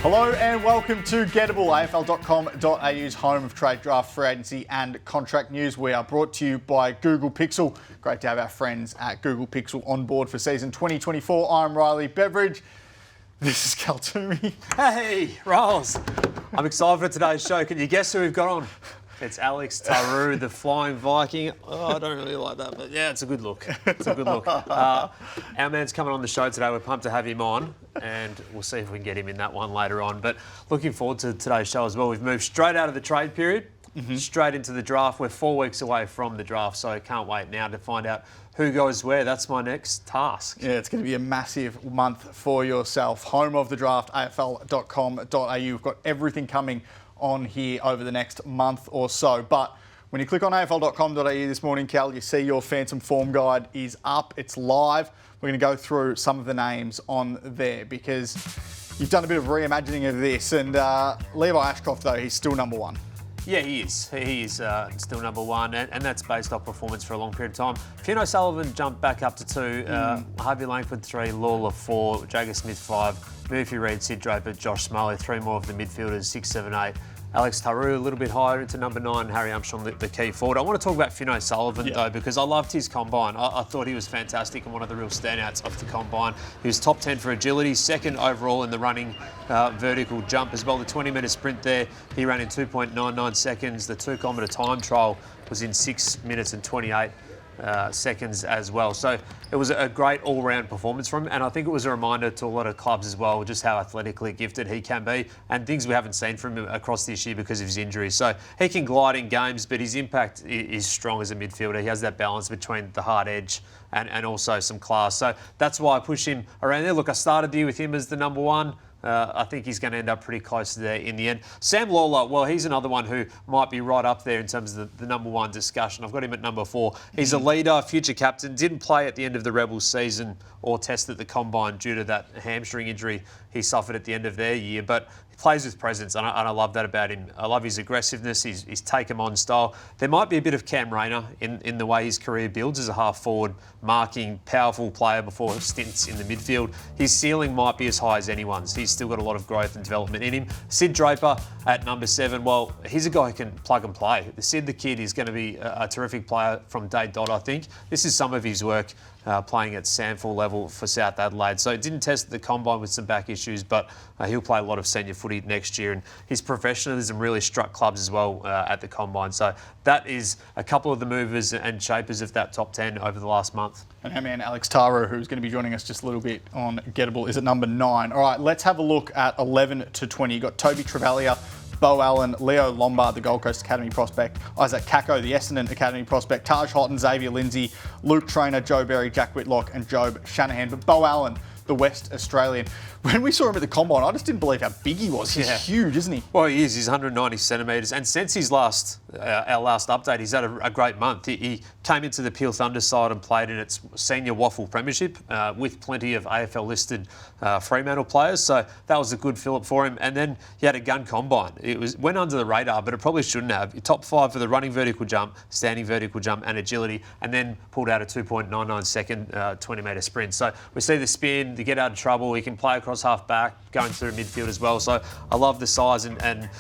Hello and welcome to Gettable, AFL.com.au's home of trade, draft, free agency and contract news. We are brought to you by Google Pixel. Great to have our friends at Google Pixel on board for season 2024. I'm Riley Beveridge. This is Cal Twomey. Hey, Rolls. I'm excited for today's show. Can you guess who we've got on? It's Alix Tauru, the Flying Viking. Oh, I don't really like that, but yeah, it's a good look. It's a good look. Our man's coming on the show today. We're pumped to have him on, and we'll see if we can get him in that one later on. But looking forward to today's show as well. We've moved straight out of the trade period, straight into the draft. We're 4 weeks away from the draft, so I can't wait now to find out who goes where. That's my next task. Yeah, it's going to be a massive month for yourself. Home of the draft, AFL.com.au. We've got everything coming on here over the next month or so. But when you click on AFL.com.au this morning, Cal, you see your Phantom Form Guide is up. It's live. We're going to go through some of the names on there because you've done a bit of reimagining of this. And Levi Ashcroft, though, he's still number one. Yeah, he is. He is still number one, and that's based off performance for a long period of time. Fionn O'Sullivan jumped back up to 2, Harvey Langford 3, Lawler 4, Jagger Smith 5, Murphy Reid, Sid Draper, Josh Smalley, 3 more of the midfielders, 6, 7, 8. Alex Tauru a little bit higher into number 9, Harry Armstrong the key forward. I want to talk about Fionn O'Sullivan though, because I loved his combine. I thought he was fantastic and one of the real standouts of the combine. He was top 10 for agility, 2nd overall in the running vertical jump as well. The 20-metre sprint there, he ran in 2.99 seconds. The 2-kilometre time trial was in 6 minutes and 28 seconds as well. So it was a great all-round performance from him, and I think it was a reminder to a lot of clubs as well just how athletically gifted he can be and things we haven't seen from him across this year because of his injuries. So he can glide in games, but his impact is strong as a midfielder. He has that balance between the hard edge and also some class. So that's why I push him around there. Look, I started the year with him as the number 1. I think he's going to end up pretty close to there in the end. Sam Lawler, well, he's another one who might be right up there in terms of the number 1 discussion. I've got him at number 4. He's a leader, future captain, didn't play at the end of the Rebels season or test at the Combine due to that hamstring injury he suffered at the end of their year, but he plays with presence, and I love that about him. I love his aggressiveness, his take-em-on style. There might be a bit of Cam Rayner in the way his career builds as a half-forward, marking, powerful player before stints in the midfield. His ceiling might be as high as anyone's. He's still got a lot of growth and development in him. Sid Draper at number 7, well, he's a guy who can plug and play. Sid the kid is going to be a terrific player from day dot, I think. This is some of his work playing at SANFL level for South Adelaide. So it didn't test the Combine with some back issues, but he'll play a lot of senior footy next year, and his professionalism really struck clubs as well at the Combine. So that is a couple of the movers and shapers of that top 10 over the last month. And our man Alix Tauru, who's going to be joining us just a little bit on Gettable, is at number 9. All right, let's have a look at 11 to 20. You've got Toby Trevallier, Bo Allen, Leo Lombard, the Gold Coast Academy prospect, Isaac Kako, the Essendon Academy prospect, Taj Houghton, Xavier Lindsay, Luke Traynor, Joe Berry, Jack Whitlock and Job Shanahan. But Bo Allen, the West Australian, when we saw him at the Combine, I just didn't believe how big he was. He's huge, isn't he? Well, he is. He's 190 centimetres. And since his our last update, he's had a great month. He came into the Peel Thunder side and played in its senior waffle premiership with plenty of AFL-listed Fremantle players. So that was a good fill-up for him. And then he had a gun combine. It went under the radar, but it probably shouldn't have. Top 5 for the running vertical jump, standing vertical jump and agility, and then pulled out a 2.99 second 20-metre sprint. So we see the spin, the get out of trouble. He can play across half-back, going through midfield as well. So I love the size and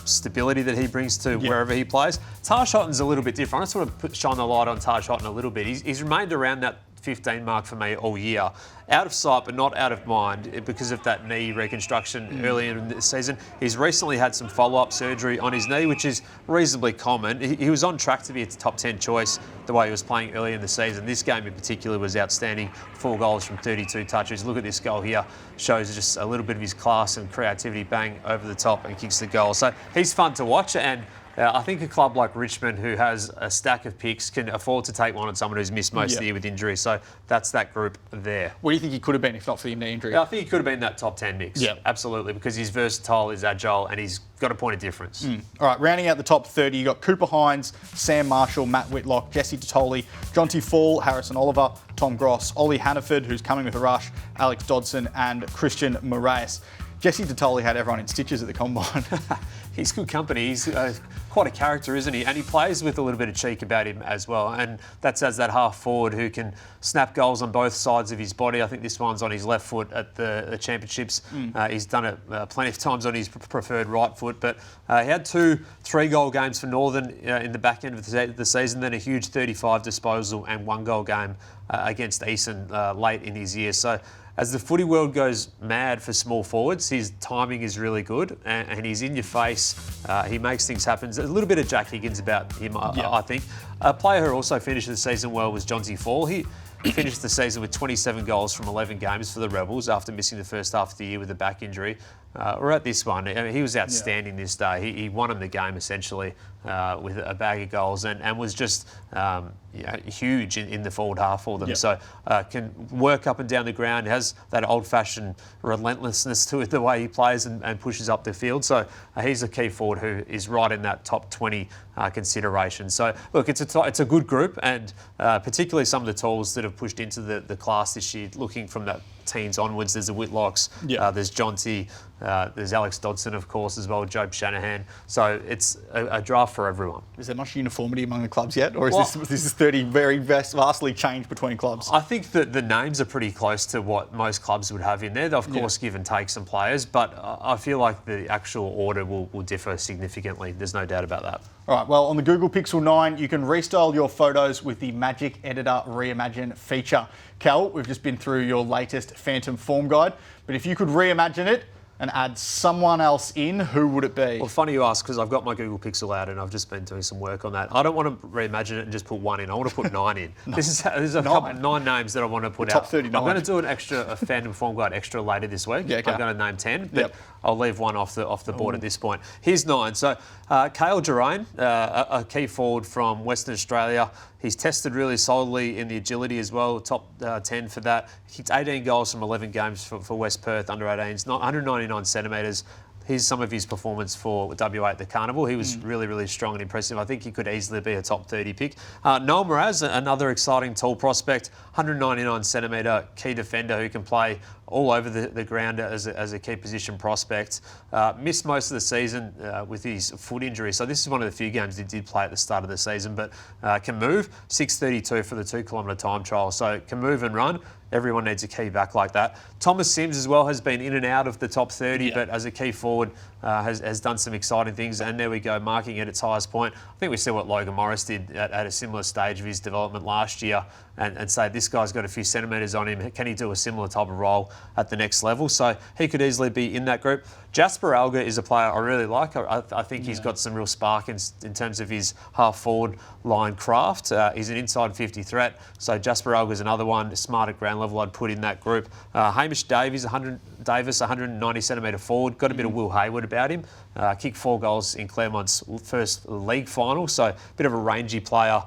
stability that he brings to wherever he plays. Taj Houghton's a little bit different. I just want to shine the light on Taj Houghton a little bit. He's remained around that 15 mark for me all year. Out of sight, but not out of mind because of that knee reconstruction earlier in the season. He's recently had some follow-up surgery on his knee, which is reasonably common. He was on track to be a top 10 choice the way he was playing earlier in the season. This game in particular was outstanding. 4 goals from 32 touches. Look at this goal here. Shows just a little bit of his class and creativity. Bang, over the top and kicks the goal. So he's fun to watch, and I think a club like Richmond, who has a stack of picks, can afford to take one on someone who's missed most of the year with injury. So that's that group there. What do you think he could have been if not for the knee injury? Yeah, I think he could have been that top 10 mix. Yeah, absolutely, because he's versatile, he's agile, and he's got a point of difference. All right, rounding out the top 30, you've got Cooper Hines, Sam Marshall, Matt Whitlock, Jesse Tatoli, Jonty Fall, Harrison Oliver, Tom Gross, Ollie Hannaford, who's coming with a rush, Alex Dodson, and Christian Moraes. Jesse Tatoli had everyone in stitches at the Combine. He's good company. He's quite a character, isn't he? And he plays with a little bit of cheek about him as well. And that's as that half forward who can snap goals on both sides of his body. I think this one's on his left foot at the championships. He's done it plenty of times on his preferred right foot. But he had 2 3-goal games for Northern in the back end of the season, then a huge 35 disposal and 1-goal game against Easton late in his year. So as the footy world goes mad for small forwards, his timing is really good and he's in your face. He makes things happen. There's a little bit of Jack Higgins about him, I think. A player who also finished the season well was Johnsy Fall. He finished the season with 27 goals from 11 games for the Rebels after missing the first half of the year with a back injury. We're at this one. I mean, he was outstanding this day. He won him the game essentially with a bag of goals and was just huge in the forward half for them. So can work up and down the ground, has that old-fashioned relentlessness to it, the way he plays and pushes up the field. So he's a key forward who is right in that top 20 consideration. So look, it's a good group, and particularly some of the tools that have pushed into the class this year, looking from that teens onwards. There's the Whitlocks, there's Jonty, there's Alex Dodson, of course, as well, Job Shanahan. So it's a draft for everyone. Is there much uniformity among the clubs yet? Or is this 30 very vastly changed between clubs? I think that the names are pretty close to what most clubs would have in there. They'll, of course, give and take some players, but I feel like the actual order will differ significantly. There's no doubt about that. All right, well, on the Google Pixel 9, you can restyle your photos with the Magic Editor Reimagine feature. Cal, we've just been through your latest Phantom Form Guide, but if you could reimagine it and add someone else in, who would it be? Well, funny you ask, because I've got my Google Pixel out and I've just been doing some work on that. I don't want to reimagine it and just put 1 in. I want to put 9 in. This is a couple, 9 names that I want to put out. Top 39. I'm going to do a Phantom Form Guide extra later this week. Yeah, okay. I'm going to name 10, but I'll leave 1 off the board at this point. Here's 9. So, Cale Geraint, a key forward from Western Australia. He's tested really solidly in the agility as well, top 10 for that. He kicked 18 goals from 11 games for West Perth, under 18s, 199 centimetres. Here's some of his performance for WA at the Carnival. He was really, really strong and impressive. I think he could easily be a top 30 pick. Noel Moraz, another exciting tall prospect, 199 centimetre key defender who can play all over the ground as a key position prospect. Missed most of the season with his foot injury. So this is one of the few games he did play at the start of the season, but can move. 6:32 for the 2 kilometre time trial. So can move and run. Everyone needs a key back like that. Thomas Sims as well has been in and out of the top 30, but as a key forward has done some exciting things. And there we go, marking at its highest point. I think we see what Logan Morris did at a similar stage of his development last year and say this guy's got a few centimetres on him. Can he do a similar type of role at the next level? So he could easily be in that group. Jasper Alga is a player I really like. I think he's got some real spark in terms of his half-forward line craft. He's an inside 50 threat. So Jasper Alga is another one, smart at ground level I'd put in that group. Hamish Davis, 190 centimetre forward. Got a bit of Will Hayward about him. Kicked 4 goals in Claremont's first league final. So a bit of a rangy player.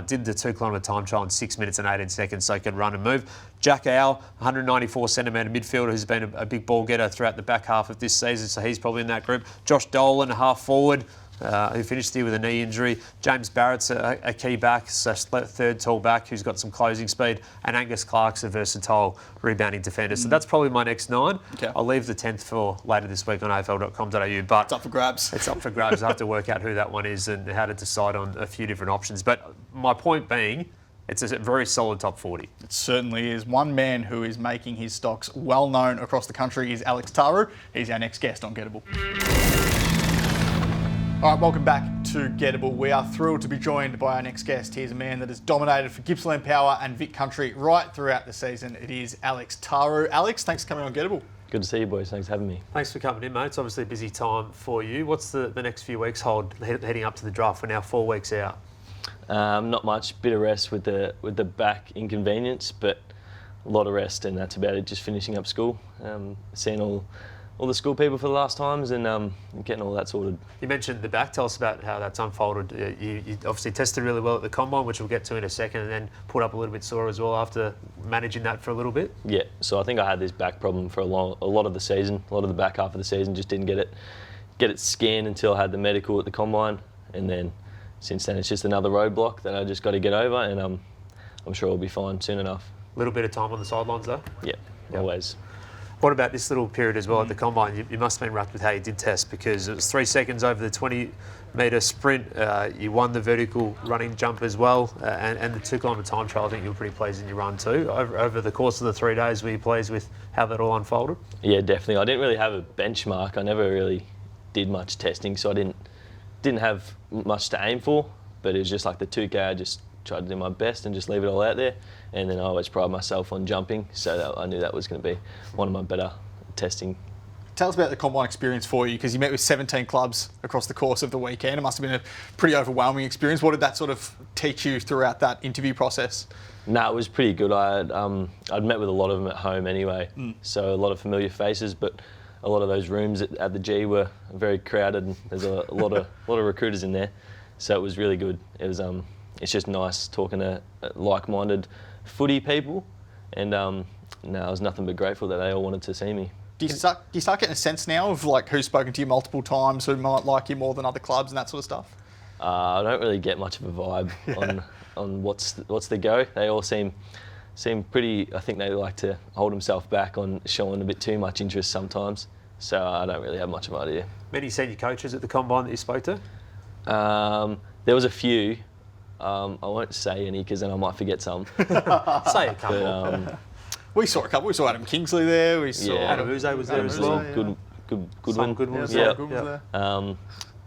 Did the 2 kilometre time trial in 6 minutes and 18 seconds, so can run and move. Jack Owl, 194 centimetre midfielder who's been a big ball getter throughout the back half of this season, so he's probably in that group. Josh Dolan, a half forward, who finished here with a knee injury. James Barrett's a key back, so third tall back who's got some closing speed. And Angus Clark's a versatile rebounding defender. So that's probably my next 9. Okay. I'll leave the 10th for later this week on afl.com.au. But it's up for grabs. It's up for grabs. I have to work out who that one is and how to decide on a few different options. But my point being, it's a very solid top 40. It certainly is. One man who is making his stocks well known across the country is Alix Tauru. He's our next guest on Gettable. All right, welcome back to Gettable. We are thrilled to be joined by our next guest. He's a man that has dominated for Gippsland Power and Vic Country right throughout the season. It is Alix Tauru. Alex, thanks for coming on Gettable. Good to see you, boys. Thanks for having me. Thanks for coming in, mate. It's obviously a busy time for you. What's the next few weeks hold heading up to the draft? We're now 4 weeks out. Not much. Bit of rest with the back inconvenience, but a lot of rest, and that's about it. Just finishing up school, seeing all the school people for the last times and getting all that sorted. You mentioned the back. Tell us about how that's unfolded. You obviously tested really well at the Combine, which we'll get to in a second, and then put up a little bit sore as well after managing that for a little bit. Yeah, so I think I had this back problem for a lot of the season. A lot of the back half of the season, just didn't get it scanned until I had the medical at the Combine, and then since then it's just another roadblock that I just got to get over, and I'm sure I'll be fine soon enough. A little bit of time on the sidelines though? Yeah, always. What about this little period as well at the combine? You must have been wrapped with how you did test, because it was 3 seconds over the 20-metre sprint. You won the vertical running jump as well, and the 2-kilometre time trial. I think you were pretty pleased in your run too. Over the course of the 3 days, were you pleased with how that all unfolded? Yeah, definitely. I didn't really have a benchmark. I never really did much testing, so I didn't have much to aim for. But it was just like the 2K. I just tried to do my best and just leave it all out there. And then I always pride myself on jumping, so that I knew that was going to be one of my better testing. Tell us about the combine experience for you, because you met with 17 clubs across the course of the weekend. It must have been a pretty overwhelming experience. What did that sort of teach you throughout that interview process? No, it was pretty good. I'd met with a lot of them at home anyway, so a lot of familiar faces, but a lot of those rooms at the G were very crowded, and there's a lot of recruiters in there, so it was really good. It was it's just nice talking to like-minded footy people, and I was nothing but grateful that they all wanted to see me. Do you start getting a sense now of like who's spoken to you multiple times, who might like you more than other clubs and that sort of stuff? I don't really get much of a vibe on what's the go. They all seem pretty. I think they like to hold themselves back on showing a bit too much interest sometimes. So I don't really have much of an idea. Many senior coaches at the combine that you spoke to? There was a few. I won't say any because then I might forget some. Say a couple. But, We saw a couple. We saw Adam Kingsley there. We saw Adam Uze was there as well. Good one. Good ones. Yeah, Yeah. good ones there.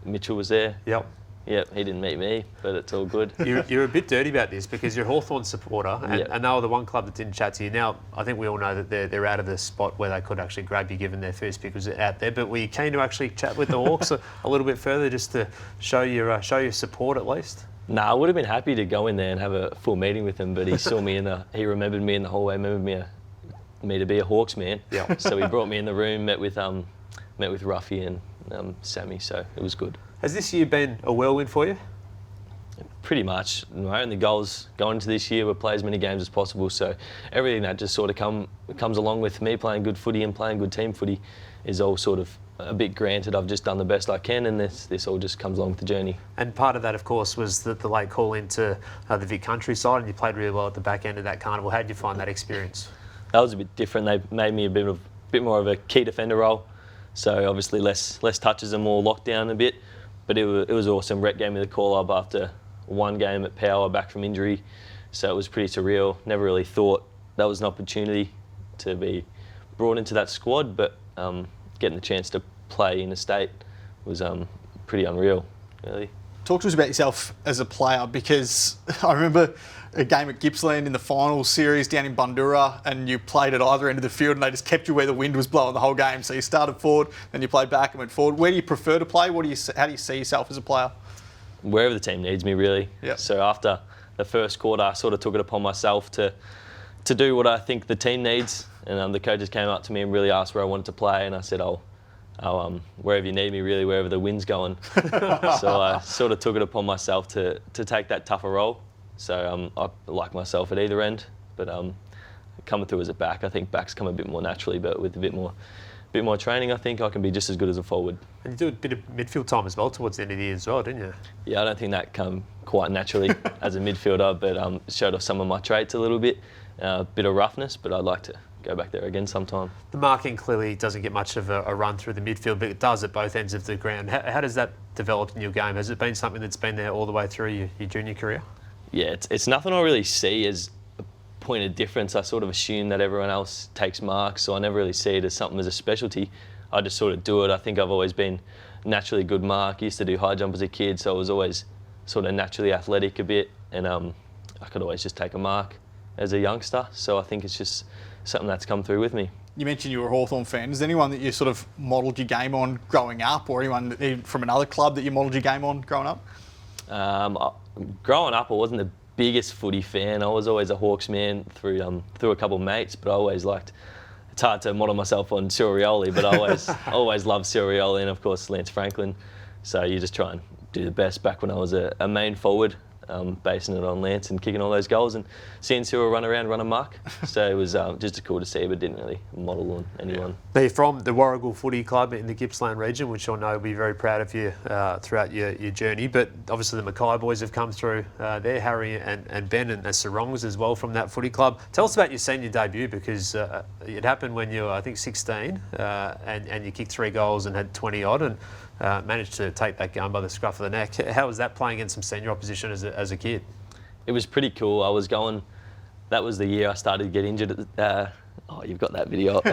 Mitchell was there. Yep. Yep, he didn't meet me, but it's all good. You're a bit dirty about this because you're a Hawthorn supporter, and they were the one club that didn't chat to you. Now, I think we all know that they're out of the spot where they could actually grab you, given their first pick was out there. But were you keen to actually chat with the Hawks a little bit further, just to show your support at least? No, I would have been happy to go in there and have a full meeting with him, but he saw me he remembered me in the hallway, remembered me to be a Hawks man. Yeah. So he brought me in the room, met with Ruffy and Sammy, so it was good. Has this year been a whirlwind for you? Pretty much. My only goals going into this year were play as many games as possible, so everything that just sort of comes along with me playing good footy and playing good team footy is all sort of a bit granted. I've just done the best I can, and this all just comes along with the journey. And part of that, of course, was the late call into the Vic Countryside, and you played really well at the back end of that carnival. How did you find that experience? That was a bit different. They made me a bit more of a key defender role, so obviously less touches and more lockdown a bit. But it was awesome. Rhett gave me the call up after one game at Power back from injury, so it was pretty surreal. Never really thought that was an opportunity to be brought into that squad, but getting the chance to play in the state was pretty unreal, really. Talk to us about yourself as a player, because I remember a game at Gippsland in the final series down in Bundoora, and you played at either end of the field and they just kept you where the wind was blowing the whole game. So you started forward, then you played back and went forward. Where do you prefer to play? How do you see yourself as a player? Wherever the team needs me, really. Yep. So after the first quarter, I sort of took it upon myself to do what I think the team needs. And the coaches came up to me and really asked where I wanted to play, and I said, wherever you need me, really, wherever the wind's going. So I sort of took it upon myself to take that tougher role. So I like myself at either end, but coming through as a back, I think backs come a bit more naturally, but with a bit more training, I think I can be just as good as a forward. And you do a bit of midfield time as well towards the end of the year as well, didn't you? Yeah, I don't think that come quite naturally as a midfielder, but showed off some of my traits a little bit, a bit of roughness, but I'd like to go back there again sometime. The marking clearly doesn't get much of a run through the midfield, but it does at both ends of the ground. How does that develop in your game? Has it been something that's been there all the way through your junior career? Yeah, it's nothing I really see as a point of difference. I sort of assume that everyone else takes marks, so I never really see it as something as a specialty. I just sort of do it. I think I've always been naturally a good mark. I used to do high jump as a kid, so I was always sort of naturally athletic a bit, and I could always just take a mark as a youngster. So I think it's just something that's come through with me. You mentioned you were a Hawthorn fan. Is there anyone that you sort of modelled your game on growing up, or anyone from another club that you modelled your game on growing up? Growing up, I wasn't the biggest footy fan. I was always a Hawks man through a couple of mates, but I always liked. It's hard to model myself on Surioli, but I always loved Surioli and of course Lance Franklin. So you just try and do the best. Back when I was a main forward, basing it on Lance and kicking all those goals and seeing Cyril run around, run amok. So it was just cool to see, but didn't really model on anyone. Now, you're from the Warragul Footy Club in the Gippsland region, which I know will be very proud of you throughout your journey. But obviously the Mackay boys have come through there, Harry and Ben and the Sarongs as well from that footy club. Tell us about your senior debut, because it happened when you were, I think, 16 and you kicked 3 goals and had 20 odd and managed to take that game by the scruff of the neck. How was that playing against some senior opposition as a kid? It was pretty cool. That was the year I started to get injured. Oh, you've got that video up.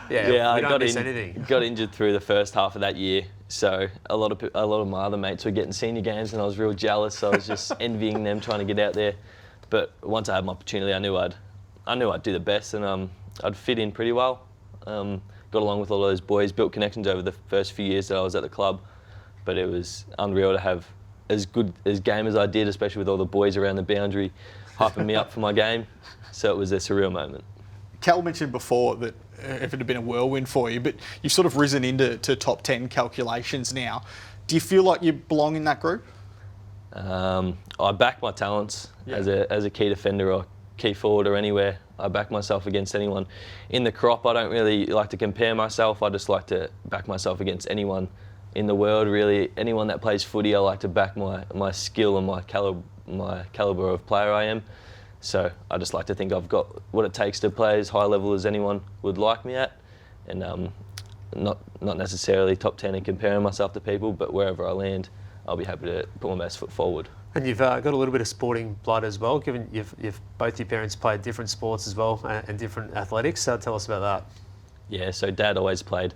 Yeah, I anything. got injured through the first half of that year. So a lot of my other mates were getting senior games, and I was real jealous. So I was just envying them trying to get out there. But once I had my opportunity, I knew I'd do the best, and I'd fit in pretty well. Got along with all those boys, built connections over the first few years that I was at the club. But it was unreal to have as good a game as I did, especially with all the boys around the boundary hyping me up for my game. So it was a surreal moment. Cal mentioned before that if it had been a whirlwind for you, but you've sort of risen into top 10 calculations now. Do you feel like you belong in that group? I back my talents as a key defender or key forward or anywhere. I back myself against anyone. In the crop, I don't really like to compare myself. I just like to back myself against anyone in the world, really. Anyone that plays footy, I like to back my skill and my calibre of player I am. So I just like to think I've got what it takes to play as high level as anyone would like me at, and not necessarily top 10 and comparing myself to people, but wherever I land, I'll be happy to put my best foot forward. And you've got a little bit of sporting blood as well, given you've both your parents played different sports as well and different athletics. So tell us about that. Yeah, so Dad always played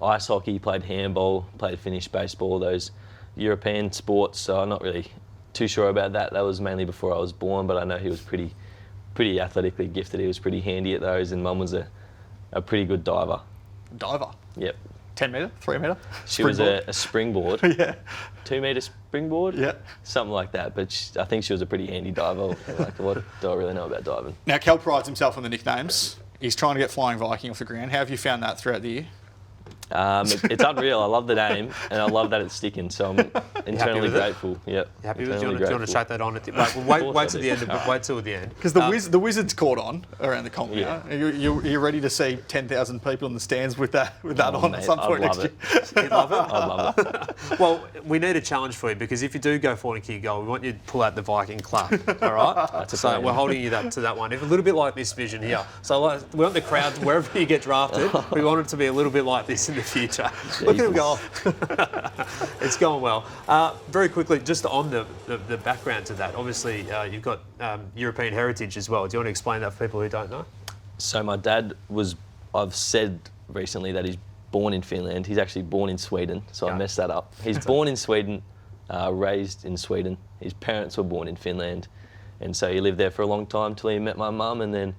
ice hockey, played handball, played Finnish baseball, those European sports. So I'm not really too sure about that. That was mainly before I was born, but I know he was pretty athletically gifted. He was pretty handy at those, and Mum was a pretty good diver. Diver? Yep. 10 metre? 3 metre? She was a springboard. Yeah. 2 metre springboard? Yeah. Something like that, but I think she was a pretty handy diver. Like, what do I really know about diving? Now, Cal prides himself on the nicknames. He's trying to get Flying Viking off the ground. How have you found that throughout the year? It's unreal. I love the name, and I love that it's sticking. So I'm internally grateful. Yep. You happy with it? Do you want to chuck that on at the wait till the end? Wait till the end. Because the Wizards caught on around the comp. Yeah. You're ready to see 10,000 people in the stands with that on mate, at some point next year. You love it? I love it. Well, we need a challenge for you, because if you do go for a kick goal, we want you to pull out the Viking club. All right? So we're holding you to that one. A little bit like this vision here. So we want the crowd, wherever you get drafted, we want it to be a little bit like this in the future. Look at him go. It's going well. Very quickly, just on the background to that, obviously you've got European heritage as well. Do you want to explain that for people who don't know? So my dad I've said recently that he's born in Finland. He's actually born in Sweden, so I messed that up. He's born in Sweden, raised in Sweden. His parents were born in Finland, and so he lived there for a long time till he met my mum, and then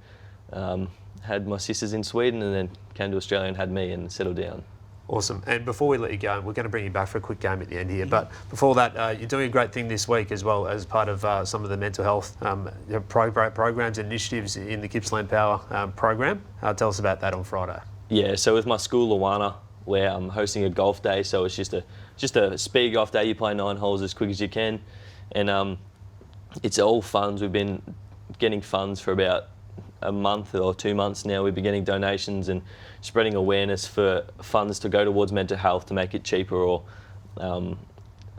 had my sisters in Sweden, and then came to Australia and had me and settled down. Awesome. And before we let you go, we're going to bring you back for a quick game at the end here. But before that, you're doing a great thing this week as well as part of some of the mental health programs and initiatives in the Gippsland Power program. Tell us about that on Friday. Yeah, so with my school, Luana, we're hosting a golf day. So it's just a speed golf day. You play 9 holes as quick as you can. And it's all funds. We've been getting funds for about a month or 2 months now. We've been getting donations and spreading awareness for funds to go towards mental health to make it cheaper, or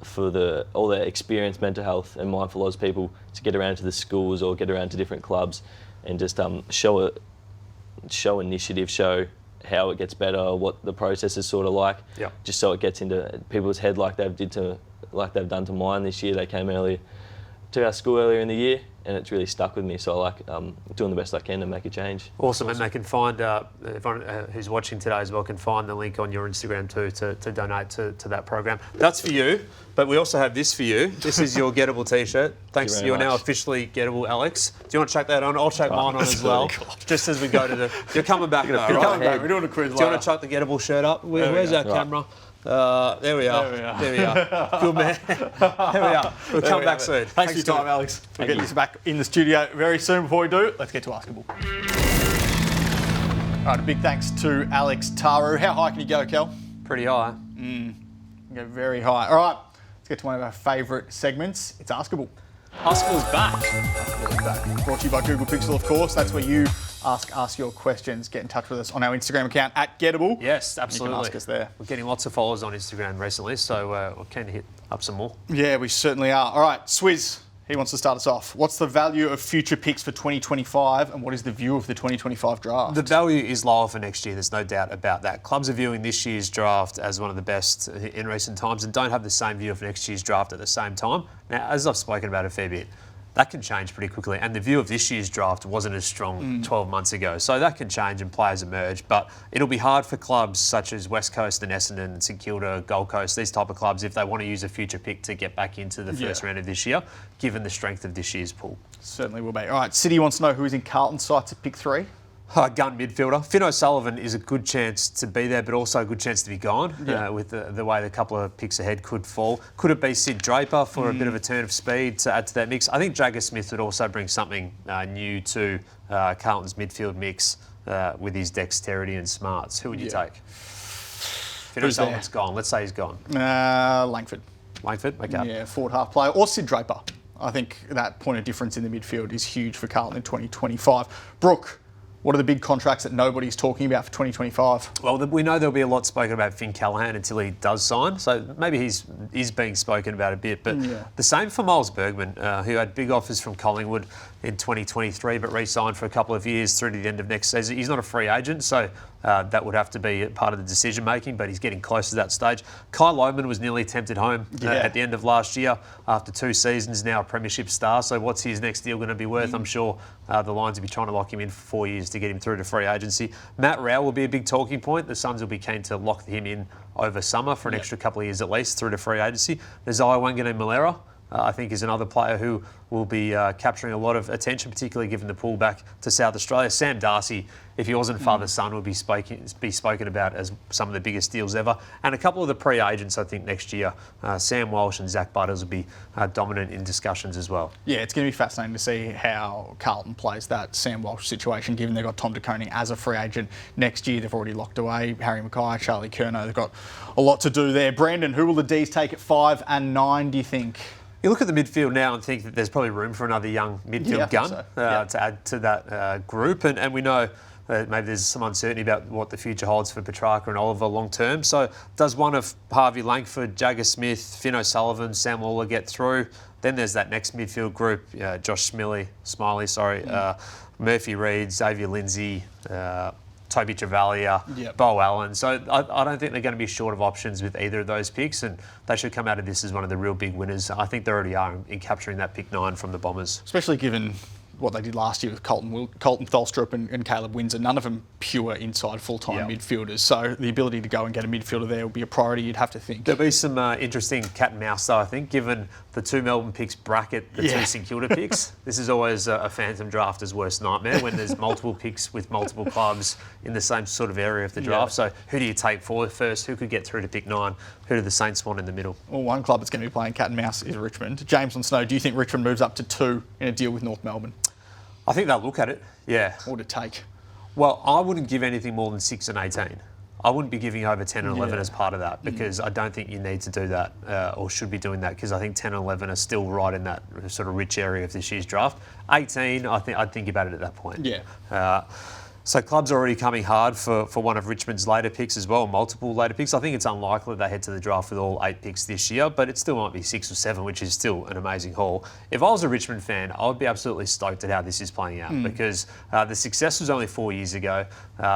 for all the experienced mental health and mindful Aus people to get around to the schools or get around to different clubs and just show initiative, show how it gets better, what the process is sort of like, just so it gets into people's head like they've done to mine this year. They came earlier to our school earlier in the year, and it's really stuck with me. So I like doing the best I can to make a change. Awesome. And they can find, everyone who's watching today as well can find the link on your Instagram too to donate to that program. That's for you, but we also have this for you. This is your Gettable t-shirt. Thanks. You're now officially Gettable, Alex. Do you want to chuck that on? I'll chuck mine on as well. Just as we go to you're coming back though, You're right? coming back. We're doing a quiz. Do you want to chuck the Gettable shirt up? Where's our camera? There we are. Good man. There we are. We'll come back soon. Thanks for your time, Alex. We'll get you back in the studio very soon. Before we do, let's get to Askable. All right, a big thanks to Alix Tauru. How high can you go, Kel? Pretty high. Go very high. All right, Let's get to one of our favourite segments. It's Askable. Askable's back. Brought to you by Google Pixel, of course. That's where you ask your questions. Get in touch with us on our Instagram account at Gettable. Yes, absolutely. You can ask us there. We're getting lots of followers on Instagram recently, so we're keen to hit up some more. Yeah, we certainly are. All right, Swizz, he wants to start us off. What's the value of future picks for 2025 and what is the view of the 2025 draft? The value is lower for next year, there's no doubt about that. Clubs are viewing this year's draft as one of the best in recent times and don't have the same view of next year's draft at the same time. Now, as I've spoken about a fair bit, that can change pretty quickly. And the view of this year's draft wasn't as strong 12 months ago. So that can change and players emerge. But it'll be hard for clubs such as West Coast and Essendon, St Kilda, Gold Coast, these type of clubs, if they want to use a future pick to get back into the first round of this year, given the strength of this year's pool. Certainly will be. All right, City wants to know who is in Carlton's sights at pick 3. Gun midfielder. Finn O'Sullivan is a good chance to be there, but also a good chance to be gone with the way the couple of picks ahead could fall. Could it be Sid Draper for a bit of a turn of speed to add to that mix? I think Jagger Smith would also bring something new to Carlton's midfield mix with his dexterity and smarts. Who would you take? Finn O'Sullivan's gone. Let's say he's gone. Langford. Langford? Okay. Yeah, forward half player. Or Sid Draper. I think that point of difference in the midfield is huge for Carlton in 2025. Brooke, what are the big contracts that nobody's talking about for 2025? Well, we know there'll be a lot spoken about Finn Callahan until he does sign, so maybe he's being spoken about a bit. But the same for Miles Bergman, who had big offers from Collingwood in 2023, but re-signed for a couple of years through to the end of next season. He's not a free agent, so that would have to be part of the decision-making, but he's getting close to that stage. Kai Lohmann was nearly tempted home at the end of last year after 2 seasons, now a premiership star. So what's his next deal going to be worth? I'm sure the Lions will be trying to lock him in for 4 years to get him through to free agency. Matt Rowell will be a big talking point. The Suns will be keen to lock him in over summer for an extra couple of years at least through to free agency. There's Wanganeen-Malera. I think is another player who will be capturing a lot of attention, particularly given the pullback to South Australia. Sam Darcy, if he wasn't father-son, would be spoken about as some of the biggest deals ever. And a couple of the pre-agents, I think, next year, Sam Walsh and Zach Butters will be dominant in discussions as well. Yeah, it's going to be fascinating to see how Carlton plays that Sam Walsh situation, given they've got Tom De Koning as a free agent next year. They've already locked away Harry Mackay, Charlie Curnow. They've got a lot to do there. Brandon, who will the D's take at 5 and 9, do you think? You look at the midfield now and think that there's probably room for another young midfield gun to add to that group. And we know that maybe there's some uncertainty about what the future holds for Petrarca and Oliver long term. So does one of Harvey Langford, Jagger Smith, Finn O'Sullivan, Sam Lawler get through? Then there's that next midfield group, Josh Smiley, Murphy Reid, Xavier Lindsay, Toby Travalia, Bo Allen. So I don't think they're going to be short of options with either of those picks, and they should come out of this as one of the real big winners. I think they already are in capturing that pick 9 from the Bombers. Especially given what they did last year with Colton Tholstrup and Caleb Windsor, none of them pure inside full-time midfielders. So the ability to go and get a midfielder there will be a priority, you'd have to think. There'll be some interesting cat and mouse, though, I think, given the 2 Melbourne picks bracket the 2 St Kilda picks. This is always a phantom drafter's worst nightmare when there's multiple picks with multiple clubs in the same sort of area of the draft. So who do you take for first? Who could get through to pick 9? Who do the Saints want in the middle? Well, one club that's going to be playing cat and mouse is Richmond. James on Snow, do you think Richmond moves up to 2 in a deal with North Melbourne? I think they'll look at it, What would it take? Well, I wouldn't give anything more than 6 and 18. I wouldn't be giving over 10 and 11 as part of that because I don't think you need to do that or should be doing that because I think 10 and 11 are still right in that sort of rich area of this year's draft. 18, I'd think about it at that point. So clubs are already coming hard for one of Richmond's later picks as well, multiple later picks. I think it's unlikely they head to the draft with all 8 picks this year, but it still might be 6 or 7, which is still an amazing haul. If I was a Richmond fan, I would be absolutely stoked at how this is playing out because the success was only 4 years ago.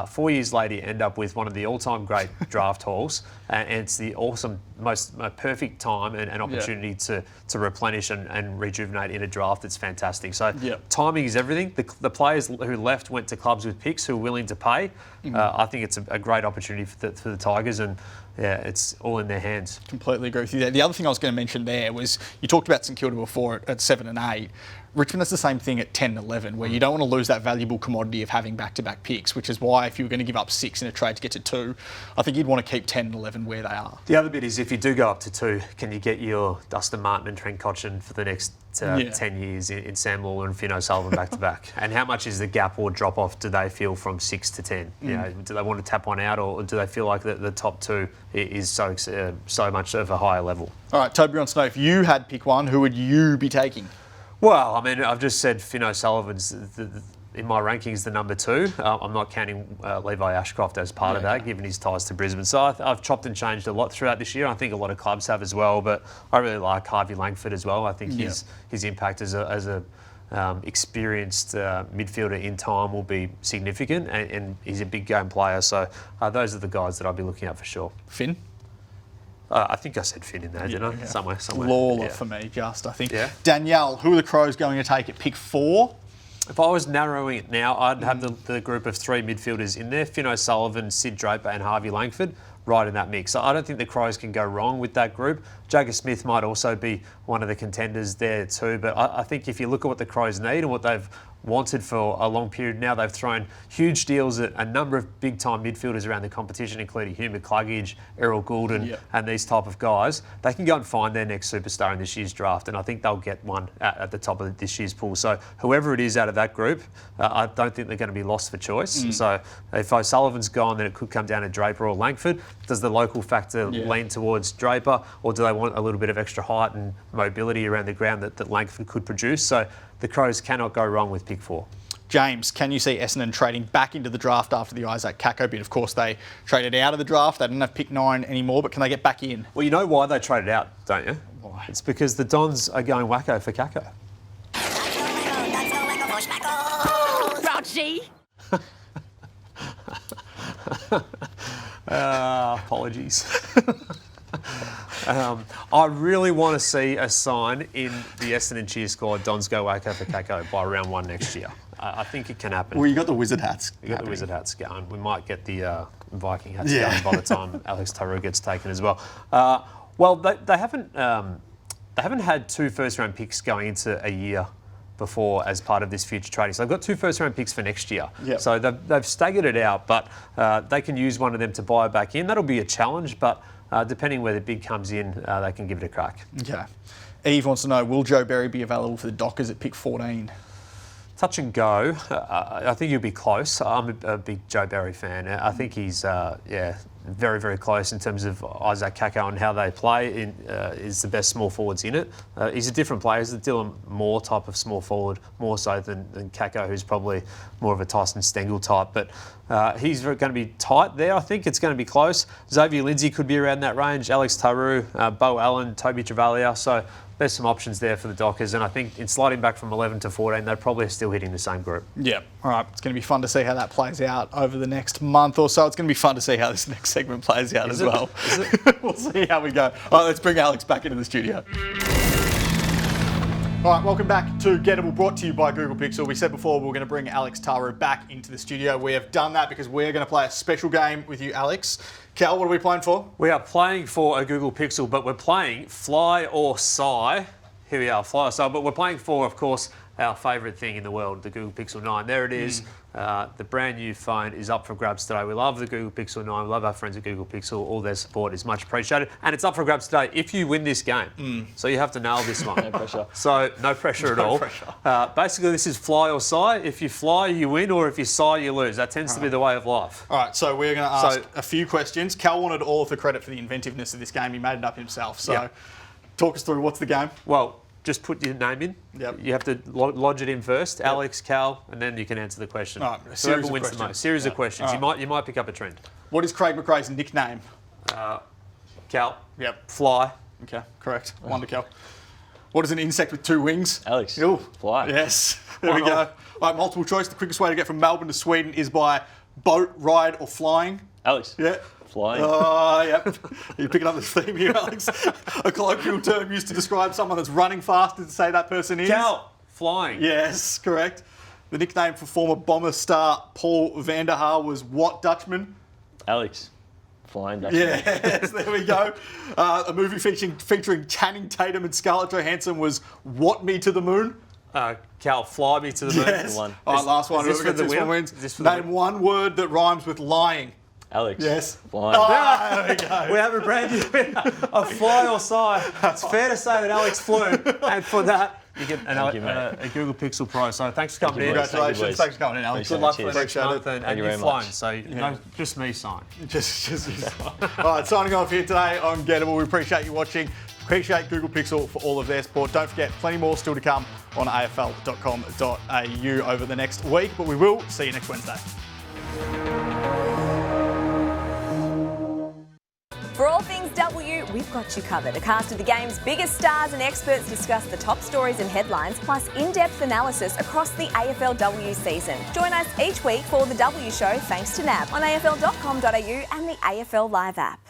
4 years later, you end up with one of the all-time great draft hauls, and it's the awesome, most perfect time and opportunity to replenish and rejuvenate in a draft. It's fantastic. So timing is everything. The players who left went to clubs with picks who are willing to pay. I think it's a great opportunity for the Tigers, and it's all in their hands. Completely agree with you there. The other thing I was going to mention there was you talked about St Kilda before at 7 and 8. Richmond has the same thing at 10 and 11, where you don't want to lose that valuable commodity of having back-to-back picks, which is why if you were going to give up 6 in a trade to get to 2, I think you'd want to keep 10 and 11 where they are. The other bit is if you do go up to 2, can you get your Dustin Martin and Trent Cotchin for the next 10 years in Sam Lawler and Finn O'Sullivan back to back? And how much is the gap or drop off do they feel from 6 to 10? You know, do they want to tap one out, or do they feel like the top two is so much of a higher level? All right, Toby wants to know, if you had pick one, who would you be taking? Well, I mean, I've just said Finn O'Sullivan's in my rankings the number 2. I'm not counting Levi Ashcroft as part of that, given his ties to Brisbane. So I've chopped and changed a lot throughout this year. I think a lot of clubs have as well, but I really like Harvey Langford as well. I think his impact as a experienced midfielder in time will be significant, and he's a big game player. So those are the guys that I'll be looking at for sure. Finn? I think I said Finn in there, didn't I? Yeah. Somewhere. Lawler for me, I think. Yeah. Danielle, who are the Crows going to take at pick 4? If I was narrowing it now, I'd have the group of 3 midfielders in there: Finn O'Sullivan, Sid Draper and Harvey Langford, right in that mix. So I don't think the Crows can go wrong with that group. Jagger Smith might also be one of the contenders there too, but I think if you look at what the Crows need and what they've wanted for a long period now, they've thrown huge deals at a number of big-time midfielders around the competition, including Hugh McCluggage, Errol Goulden, and these type of guys. They can go and find their next superstar in this year's draft, and I think they'll get one at the top of this year's pool. So whoever it is out of that group, I don't think they're going to be lost for choice. So if O'Sullivan's gone, then it could come down to Draper or Langford. Does the local factor lean towards Draper, or do they want a little bit of extra height and mobility around the ground that Langford could produce? So the Crows cannot go wrong with pick 4. James, can you see Essendon trading back into the draft after the Isaac Kako bid? Of course, they traded out of the draft. They didn't have pick 9 anymore, but can they get back in? Well, you know why they traded out, don't you? Why? It's because the Dons are going wacko for Kako. Grouchy. Apologies. I really want to see a sign in the Essendon cheer squad, Dons go wacko for Kako, by round 1 next year. I think it can happen. Well, you got the Wizard hats. You got the Wizard hats going. We might get the Viking hats going by the time Alix Tauru gets taken as well. Well, they haven't had 2 first-round picks going into a year before as part of this future trading. So they've got 2 first-round picks for next year. Yep. So they've staggered it out, but they can use one of them to buy back in. That'll be a challenge, but depending where the bid comes in, they can give it a crack. Okay. Eve wants to know, will Joe Berry be available for the Dockers at pick 14? Touch and go. I think he'll be close. I'm a big Joe Berry fan. I think he's, very, very close in terms of Isaac Kako and how they play. Is the best small forwards in it. He's a different player. He's a Dylan Moore type of small forward, more so than Kako, who's probably more of a Tyson Stengel type. But he's going to be tight there. I think it's going to be close. Xavier Lindsay could be around that range. Alix Tauru, Bo Allen, Toby Travalia. So there's some options there for the Dockers, and I think in sliding back from 11 to 14, they're probably still hitting the same group. Yeah. All right. It's going to be fun to see how that plays out over the next month or so. It's going to be fun to see how this next segment plays out as well. Is it? We'll see how we go. All right, let's bring Alex back into the studio. All right, welcome back to Gettable, brought to you by Google Pixel. We said before we were going to bring Alix Tauru back into the studio. We have done that because we're going to play a special game with you, Alex. Cal, what are we playing for? We are playing for a Google Pixel, but we're playing Fly or Sigh. Here we are, Fly or Sigh, but we're playing for, of course, our favourite thing in the world, the Google Pixel 9. There it is. The brand new phone is up for grabs today. We love the Google Pixel 9. We love our friends at Google Pixel. All their support is much appreciated. And it's up for grabs today if you win this game. So you have to nail this one. No pressure. So no pressure at all. Basically, this is Fly or Sigh. If you fly, you win, or if you sigh, you lose. That tends to be the way of life. All right, so we're going to ask a few questions. Cal wanted all of the credit for the inventiveness of this game. He made it up himself. So talk us through, what's the game? Well, just put your name in. Yep. You have to lodge it in first. Yep. Alex, Cal, and then you can answer the question. All right, whoever wins the most. Series of questions. Right. You might pick up a trend. What is Craig McRae's nickname? Cal. Yep. Fly. Okay, correct. Wonder Cal. What is an insect with 2 wings? Alex. Ooh. Fly. Yes. There we go. All right, multiple choice. The quickest way to get from Melbourne to Sweden is by boat, ride, or flying. Alex. Yeah. Flying. Oh, yep. You're picking up the theme here, Alex. A colloquial term used to describe someone that's running faster to say that person is. Cal. Flying. Yes, correct. The nickname for former Bomber star Paul van der Haar was what Dutchman? Alex. Flying Dutchman. Yes, there we go. A movie featuring Channing Tatum and Scarlett Johansson was What Me to the Moon? Cal, fly me to the moon. Yes. One. All right, last one. Is this Whoever for the gets win? this one wins. Name one word that rhymes with lying. Alex. Yes. Flying. Ah, there we go. We have a brand new winner of Fly or Sigh. It's fair to say that Alex flew, and for that, You get Thank you, mate. a Google Pixel Pro. So thanks for coming in. boys. Congratulations. Thanks for coming in, Alex. Good luck for the next show. Month and you you've very flown, much. so no, just me sign. Just all right, signing off here today on Gettable. We appreciate you watching. Appreciate Google Pixel for all of their support. Don't forget, plenty more still to come on afl.com.au over the next week, but we will see you next Wednesday. For all things W, we've got you covered. A cast of the game's biggest stars and experts discuss the top stories and headlines, plus in-depth analysis across the AFLW season. Join us each week for The W Show, thanks to NAB, on afl.com.au and the AFL Live app.